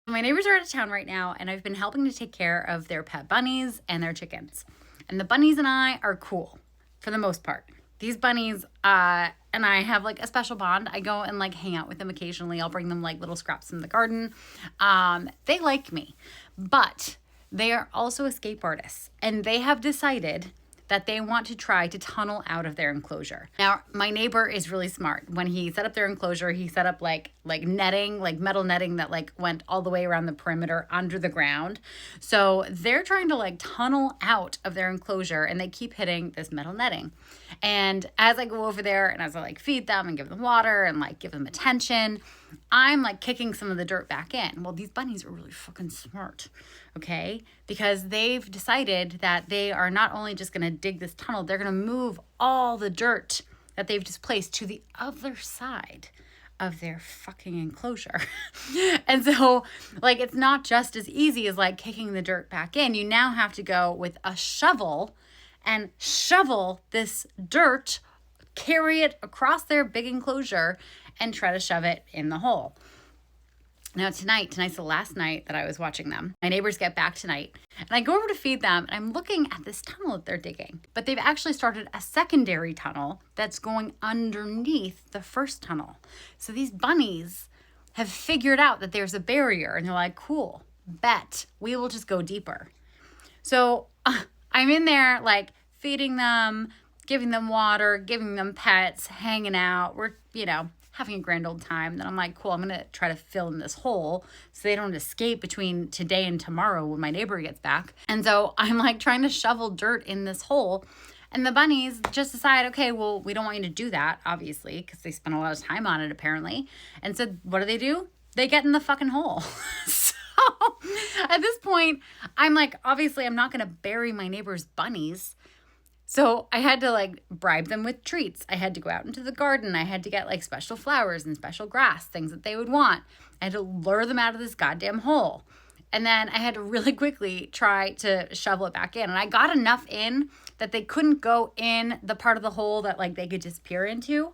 My neighbors are out of town right now, and I've been helping to take care of their pet bunnies and their chickens. And the bunnies and I are cool for the most part. These bunnies and I have like a special bond. I go and like hang out with them occasionally. I'll bring them like little scraps from the garden. They like me, but they are also escape artists, and they have decided that they want to try to tunnel out of their enclosure. Now, my neighbor is really smart. When he set up their enclosure, he set up like netting, like metal netting that like went all the way around the perimeter under the ground. So they're trying to like tunnel out of their enclosure, and they keep hitting this metal netting. And as I go over there and as I like feed them and give them water and like give them attention, I'm like kicking some of the dirt back in. Well, these bunnies are really fucking smart, okay? Because they've decided that they are not only just gonna dig this tunnel, they're gonna move all the dirt that they've displaced to the other side of their fucking enclosure. And so, like, it's not just as easy as like kicking the dirt back in. You now have to go with a shovel and shovel this dirt, carry it across their big enclosure, and try to shove it in the hole. Now tonight's the last night that I was watching them. My neighbors get back tonight, and I go over to feed them, and I'm looking at this tunnel that they're digging. But they've actually started a secondary tunnel that's going underneath the first tunnel. So these bunnies have figured out that there's a barrier, and they're like, cool, bet, we will just go deeper. So I'm in there like feeding them, giving them water, giving them pets, hanging out. We're, having a grand old time. Then I'm like, cool, I'm going to try to fill in this hole so they don't escape between today and tomorrow when my neighbor gets back. And so I'm like trying to shovel dirt in this hole. And the bunnies just decide, okay, well, we don't want you to do that, obviously, because they spent a lot of time on it, apparently. And so what do? They get in the fucking hole. So at this point, I'm like, obviously, I'm not going to bury my neighbor's bunnies. So I had to like bribe them with treats. I had to go out into the garden. I had to get like special flowers and special grass, things that they would want. I had to lure them out of this goddamn hole. And then I had to really quickly try to shovel it back in. And I got enough in that they couldn't go in the part of the hole that like they could disappear into.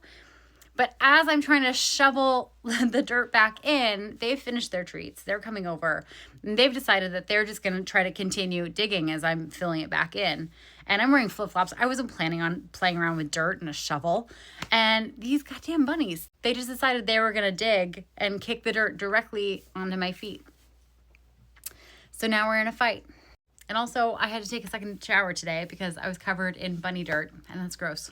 But as I'm trying to shovel the dirt back in, they've finished their treats. They're coming over. And they've decided that they're just going to try to continue digging as I'm filling it back in. And I'm wearing flip-flops. I wasn't planning on playing around with dirt and a shovel. And these goddamn bunnies, they just decided they were going to dig and kick the dirt directly onto my feet. So now we're in a fight. And also, I had to take a second shower today because I was covered in bunny dirt, and that's gross.